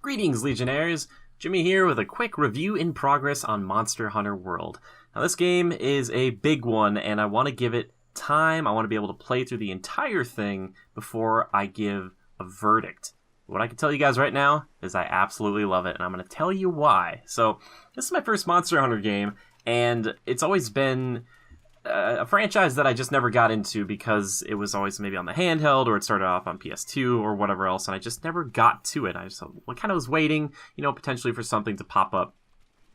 Greetings, Legionnaires! Jimmy here with a quick review in progress on Monster Hunter World. Now, this game is a big one, and I want to give it time. I want to be able to play through the entire thing before I give a verdict. What I can tell you guys right now is I absolutely love it, and I'm going to tell you why. So, this is my first Monster Hunter game, and it's always been a franchise that I just never got into because it was always maybe on the handheld or it started off on PS2 or whatever else, and I just never got to it. I just kind of was waiting, potentially for something to pop up,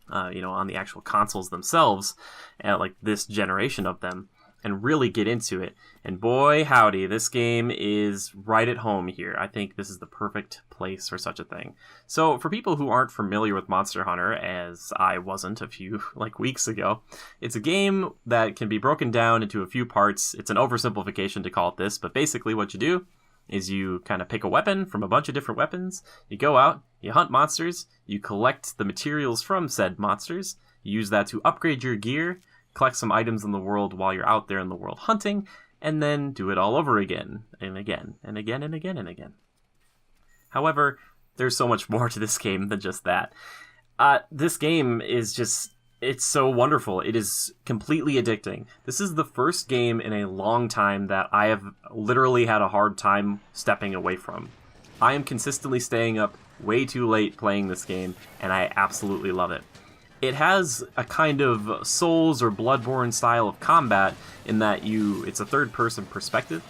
on the actual consoles themselves, like this generation of them, and really get into it. And boy, howdy, this game is right at home here. I think this is the perfect place for such a thing. So for people who aren't familiar with Monster Hunter, as I wasn't a few weeks ago, it's a game that can be broken down into a few parts. It's an oversimplification to call it this, but basically what you do is you kind of pick a weapon from a bunch of different weapons, you go out, you hunt monsters, you collect the materials from said monsters, you use that to upgrade your gear, collect some items in the world while you're out there in the world hunting, and then do it all over again, and again, and again, and again, and again. However, there's so much more to this game than just that. This game is just, it's so wonderful. It is completely addicting. This is the first game in a long time that I have literally had a hard time stepping away from. I am consistently staying up way too late playing this game, and I absolutely love it. It has a kind of Souls or Bloodborne style of combat in that it's a third-person perspective,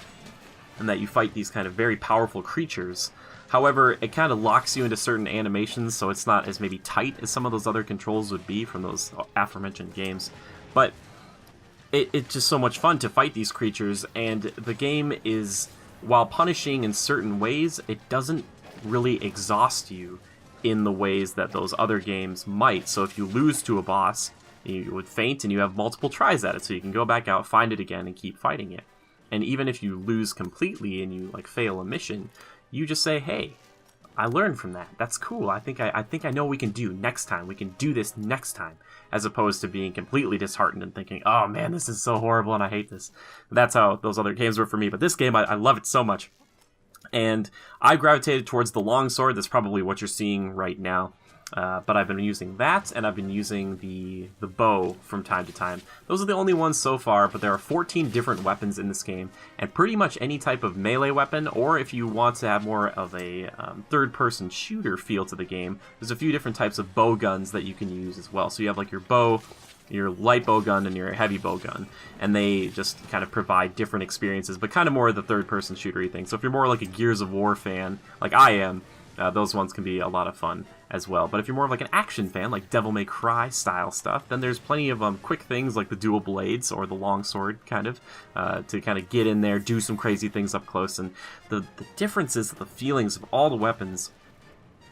and that you fight these kind of very powerful creatures. However, it kind of locks you into certain animations, so it's not as maybe tight as some of those other controls would be from those aforementioned games. But it's just so much fun to fight these creatures, and the game is, while punishing in certain ways, it doesn't really exhaust you in the ways that those other games might. So if you lose to a boss, you would faint and you have multiple tries at it, so you can go back out, find it again, and keep fighting it. And even if you lose completely and you fail a mission, you just say, hey, I learned from that. That's cool. I think I know what we can do next time. We can do this next time. As opposed to being completely disheartened and thinking, oh man, this is so horrible and I hate this. That's how those other games were for me. But this game, I love it so much. And I gravitated towards the longsword. That's probably what you're seeing right now. But I've been using that, and I've been using the bow from time to time. Those are the only ones so far, but there are 14 different weapons in this game, and pretty much any type of melee weapon, or if you want to have more of a third-person shooter feel to the game, there's a few different types of bow guns that you can use as well. So you have your bow, your light bow gun, and your heavy bow gun, and they just kind of provide different experiences, but kind of more of the third-person shootery thing. So if you're more like a Gears of War fan, like I am, those ones can be a lot of fun as well. But if you're more of an action fan, like Devil May Cry style stuff, then there's plenty of quick things like the dual blades or the longsword to kind of get in there, do some crazy things up close. And the differences, the feelings of all the weapons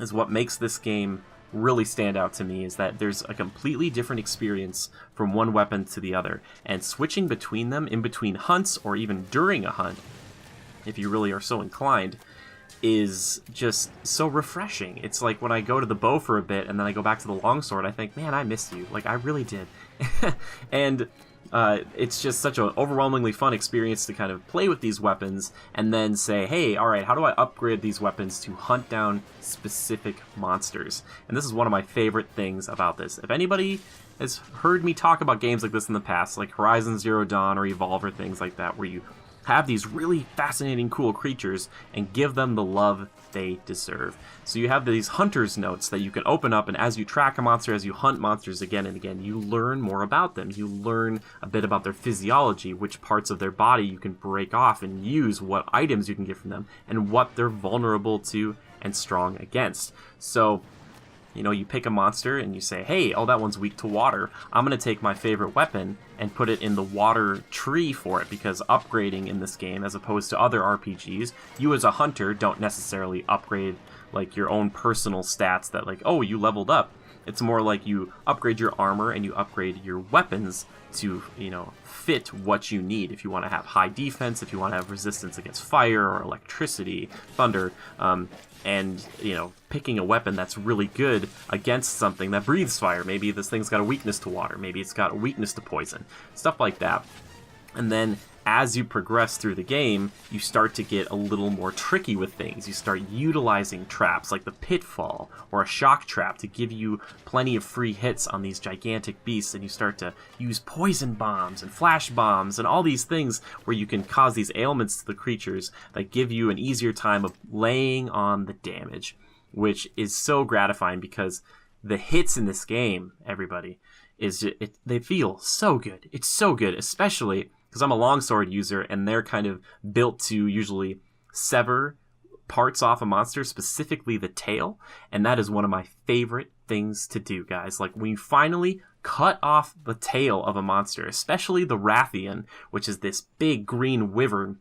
is what makes this game really stand out to me, is that there's a completely different experience from one weapon to the other, and switching between them in between hunts or even during a hunt, if you really are so inclined, is just so refreshing. It's like when I go to the bow for a bit and then I go back to the longsword, I think, man, I missed you. I really did. And it's just such an overwhelmingly fun experience to kind of play with these weapons and then say, hey, all right, how do I upgrade these weapons to hunt down specific monsters? And this is one of my favorite things about this. If anybody has heard me talk about games like this in the past, like Horizon Zero Dawn or Evolve or things like that, where you have these really fascinating, cool creatures and give them the love they deserve. So you have these hunter's notes that you can open up, and as you track a monster, as you hunt monsters again and again, you learn more about them. You learn a bit about their physiology, which parts of their body you can break off and use, what items you can get from them, and what they're vulnerable to and strong against. So you pick a monster and you say, hey, oh, that one's weak to water. I'm going to take my favorite weapon and put it in the water tree for it, because upgrading in this game, as opposed to other RPGs, you as a hunter don't necessarily upgrade your own personal stats that oh, you leveled up. It's more like you upgrade your armor and you upgrade your weapons to, fit what you need. If you want to have high defense, if you want to have resistance against fire or electricity, thunder, and picking a weapon that's really good against something that breathes fire. Maybe this thing's got a weakness to water, maybe it's got a weakness to poison, stuff like that. And then as you progress through the game, you start to get a little more tricky with things. You start utilizing traps like the pitfall or a shock trap to give you plenty of free hits on these gigantic beasts, and you start to use poison bombs and flash bombs and all these things where you can cause these ailments to the creatures that give you an easier time of laying on the damage, which is so gratifying because the hits in this game, everybody, they feel so good. It's so good, especially because I'm a longsword user, and they're kind of built to usually sever parts off a monster, specifically the tail, and that is one of my favorite things to do, guys. Like, when you finally cut off the tail of a monster, especially the Rathian, which is this big green wyvern,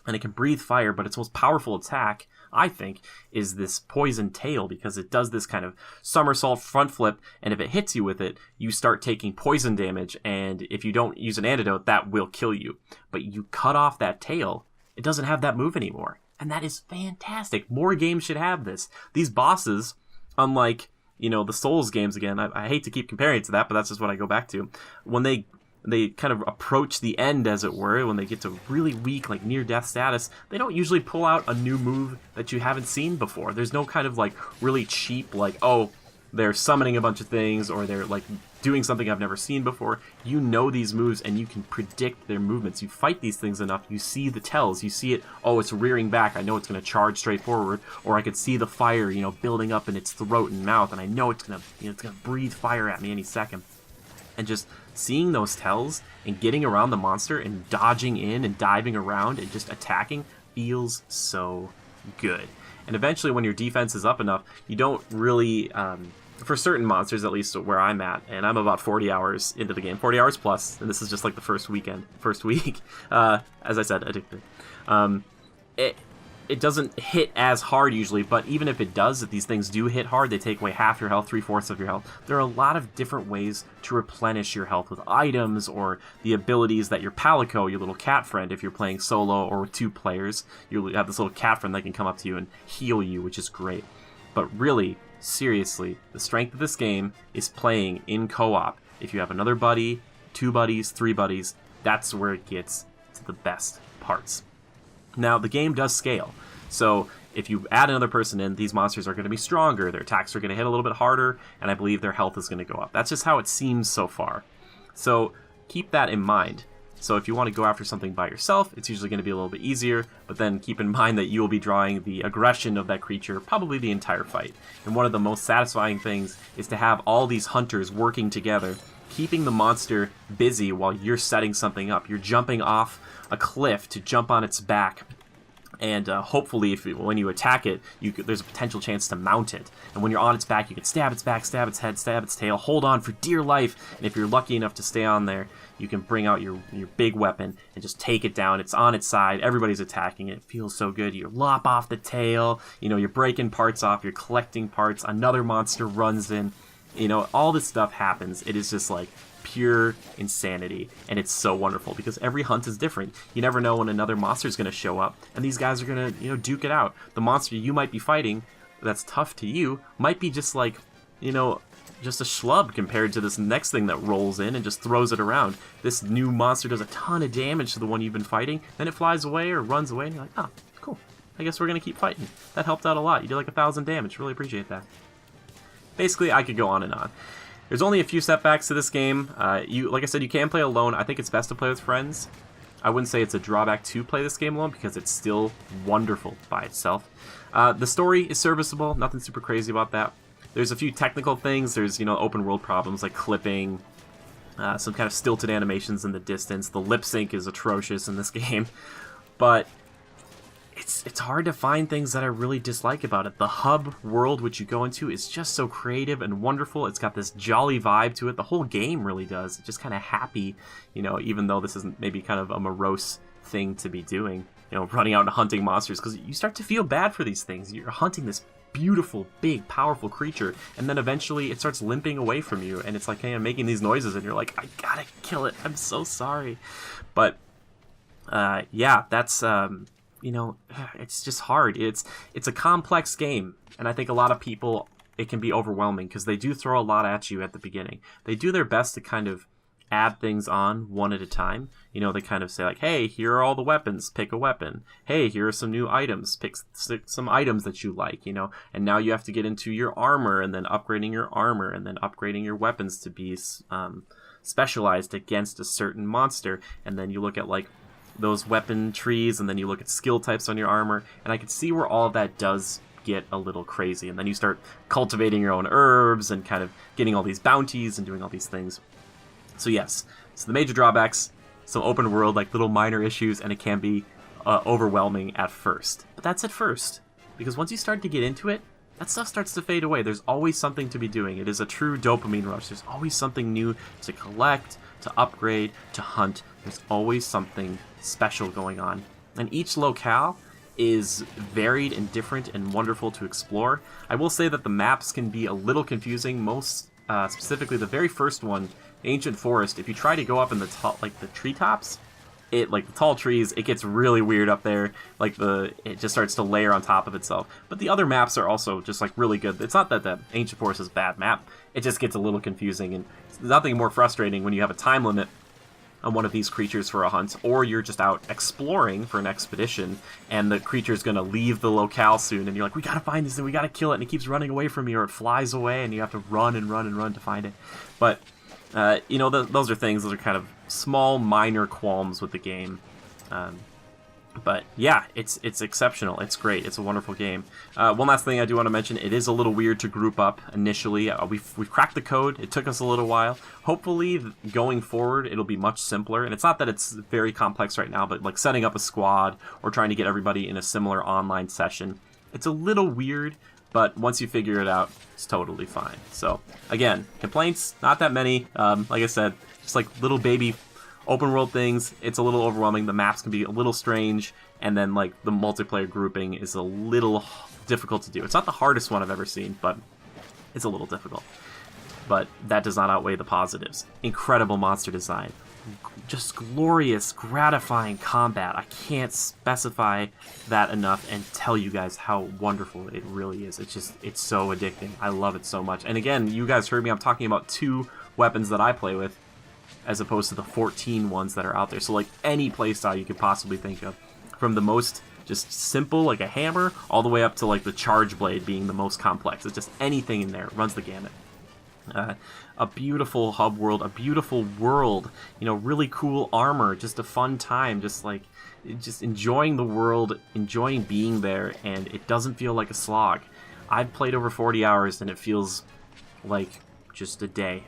and it can breathe fire, but its most powerful attack, I think, is this poison tail, because it does this kind of somersault front flip, and if it hits you with it, you start taking poison damage, and if you don't use an antidote, that will kill you. But you cut off that tail, it doesn't have that move anymore, and that is fantastic. More games should have this. These bosses, unlike, the Souls games, again, I hate to keep comparing it to that, but that's just what I go back to. When they kind of approach the end, as it were, when they get to really weak, like near-death status, they don't usually pull out a new move that you haven't seen before. There's no kind of, like, really cheap, like, oh, they're summoning a bunch of things, or they're, like, doing something I've never seen before. You know these moves, and you can predict their movements. You fight these things enough, you see the tells, you see it, oh, it's rearing back, I know it's going to charge straight forward, or I could see the fire, building up in its throat and mouth, and I know it's going to breathe fire at me any second. And just seeing those tells and getting around the monster and dodging in and diving around and just attacking feels so good. And eventually, when your defense is up enough, you don't really, for certain monsters, at least where I'm at, and I'm about 40 hours into the game, 40 hours plus, and this is just like the first week, as I said, addicted. It doesn't hit as hard usually, but even if it does, if these things do hit hard, they take away half your health, 3/4 of your health. There are a lot of different ways to replenish your health with items or the abilities that your Palico, your little cat friend, if you're playing solo or with 2 players, you have this little cat friend that can come up to you and heal you, which is great. But really, seriously, the strength of this game is playing in co-op. If you have another buddy, 2 buddies, 3 buddies, that's where it gets to the best parts. Now, the game does scale, so if you add another person in, these monsters are going to be stronger, their attacks are going to hit a little bit harder, and I believe their health is going to go up. That's just how it seems so far. So keep that in mind. So if you want to go after something by yourself, it's usually going to be a little bit easier, but then keep in mind that you will be drawing the aggression of that creature probably the entire fight. And one of the most satisfying things is to have all these hunters working together, keeping the monster busy while you're setting something up. You're jumping off a cliff to jump on its back, and hopefully when you attack it, there's a potential chance to mount it. And when you're on its back, you can stab its back, stab its head, stab its tail, hold on for dear life, and if you're lucky enough to stay on there, you can bring out your big weapon and just take it down. It's on its side, everybody's attacking it, it feels so good. You lop off the tail, you're breaking parts off, you're collecting parts, another monster runs in, all this stuff happens. It is just like pure insanity, and it's so wonderful because every hunt is different. You never know when another monster is going to show up, and these guys are going to duke it out. The monster you might be fighting that's tough to you might be just like just a schlub compared to this next thing that rolls in and just throws it around. This new monster does a ton of damage to the one you've been fighting, then it flies away or runs away, and you're like, oh, cool, I guess we're going to keep fighting. That helped out a lot. You did like 1,000 damage. Really appreciate that. Basically, I could go on and on. There's only a few setbacks to this game. Like I said, you can play alone. I think it's best to play with friends. I wouldn't say it's a drawback to play this game alone because it's still wonderful by itself. The story is serviceable. Nothing super crazy about that. There's a few technical things. There's, open world problems like clipping, some kind of stilted animations in the distance. The lip sync is atrocious in this game. But it's hard to find things that I really dislike about it. The hub world which you go into is just so creative and wonderful. It's got this jolly vibe to it. The whole game really does. It's just kind of happy, even though this isn't maybe kind of a morose thing to be doing, running out and hunting monsters, because you start to feel bad for these things. You're hunting this beautiful, big, powerful creature, and then eventually it starts limping away from you, and it's like kind of making these noises, and you're like, I gotta kill it. I'm so sorry. But yeah, that's it's just hard. It's a complex game, and I think a lot of people, it can be overwhelming because they do throw a lot at you at the beginning. They do their best to kind of add things on one at a time. You know, they kind of say like, hey, here are all the weapons, pick a weapon. Hey, here are some new items, pick some items that you like, you know. And now you have to get into your armor, and then upgrading your armor, and then upgrading your weapons to be specialized against a certain monster. And then you look at like those weapon trees, and then you look at skill types on your armor, and I can see where all of that does get a little crazy. And then you start cultivating your own herbs and kind of getting all these bounties and doing all these things. So yes, so the major drawbacks, some open world, like little minor issues, and it can be overwhelming at first. But that's at first, because once you start to get into it, that stuff starts to fade away. There's always something to be doing. It is a true dopamine rush. There's always something new to collect, to upgrade, to hunt. There's always something special going on. And each locale is varied and different and wonderful to explore. I will say that the maps can be a little confusing. Most specifically, the very first one, Ancient Forest, if you try to go up in the top, like the treetops, like the tall trees, it gets really weird up there. Like it just starts to layer on top of itself. But the other maps are also just like really good. It's not that the Ancient Forest is a bad map. It just gets a little confusing, and there's nothing more frustrating when you have a time limit on one of these creatures for a hunt, or you're just out exploring for an expedition, and the creature's gonna leave the locale soon, and you're like, we gotta find this, and we gotta kill it, and it keeps running away from you, or it flies away, and you have to run and run and run to find it. But you know, those are things. Those are kind of small, minor qualms with the game. But yeah, it's exceptional. It's great. It's a wonderful game. One last thing I do want to mention: it is a little weird to group up initially. We've cracked the code. It took us a little while. Hopefully, going forward, it'll be much simpler. And it's not that it's very complex right now, but like setting up a squad or trying to get everybody in a similar online session, it's a little weird. But once you figure it out, it's totally fine. So, again, complaints, not that many. Like I said, just like little baby open world things. It's a little overwhelming. The maps can be a little strange. And then, like, the multiplayer grouping is a little difficult to do. It's not the hardest one I've ever seen, but it's a little difficult. But that does not outweigh the positives. Incredible monster design. Just glorious, gratifying combat. I can't specify that enough and tell you guys how wonderful it really is. It's so addicting. I love it so much. And again, you guys heard me, I'm talking about 2 weapons that I play with as opposed to the 14 ones that are out there. So like any playstyle you could possibly think of. From the most just simple, like a hammer, all the way up to like the charge blade being the most complex. It's just anything in there. It runs the gamut. A beautiful hub world, a beautiful world, you know, really cool armor, just a fun time, just enjoying the world, enjoying being there, and it doesn't feel like a slog. I've played over 40 hours and it feels like just a day.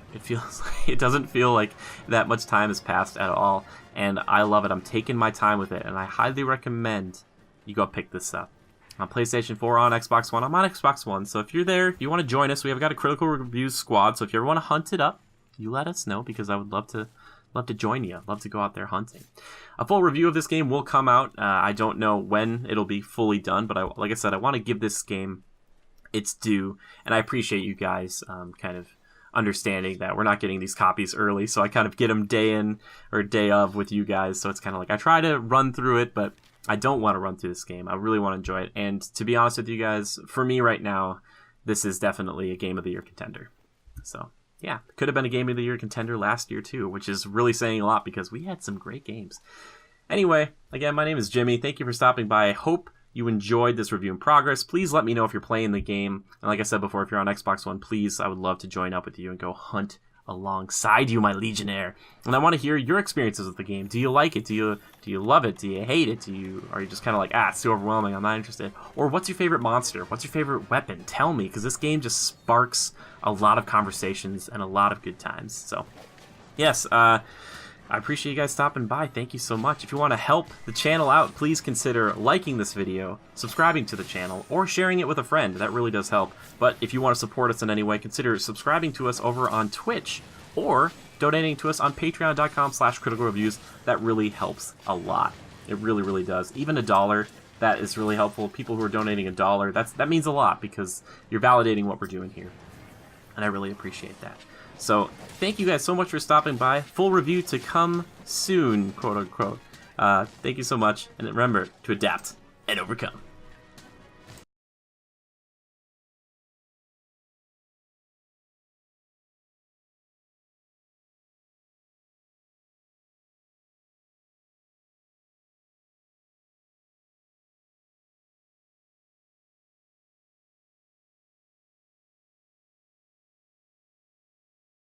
It doesn't feel like that much time has passed at all, and I love it. I'm taking my time with it, and I highly recommend you go pick this up. On PlayStation 4, on Xbox One. I'm on Xbox One, so if you're there, if you want to join us, we have got a Critical Reviews squad, so if you ever want to hunt it up, you let us know, because I would love to join you. I'd love to go out there hunting. A full review of this game will come out. I don't know when it'll be fully done, but like I said, I want to give this game its due, and I appreciate you guys kind of understanding that we're not getting these copies early, so I kind of get them day in or day of with you guys, so it's kind of like I try to run through it, but I don't want to run through this game. I really want to enjoy it. And to be honest with you guys, for me right now, this is definitely a Game of the Year contender. So, yeah, could have been a Game of the Year contender last year too, which is really saying a lot because we had some great games. Anyway, again, my name is Jimmy. Thank you for stopping by. I hope you enjoyed this review in progress. Please let me know if you're playing the game. And like I said before, if you're on Xbox One, please, I would love to join up with you and go hunt alongside you, my Legionnaire. And I want to hear your experiences with the game. Do you like it? Do you love it? Do you hate it? Are you just kind of like, it's too overwhelming, I'm not interested? Or what's your favorite monster? What's your favorite weapon? Tell me, because this game just sparks a lot of conversations and a lot of good times. So, yes, I appreciate you guys stopping by. Thank you so much. If you want to help the channel out, please consider liking this video, subscribing to the channel, or sharing it with a friend. That really does help. But if you want to support us in any way, consider subscribing to us over on Twitch or donating to us on patreon.com/criticalreviews. That really helps a lot. It really, really does. Even $1, that is really helpful. People who are donating $1, that means a lot because you're validating what we're doing here. And I really appreciate that. So, thank you guys so much for stopping by. Full review to come soon, quote unquote. Thank you so much, and remember to adapt and overcome.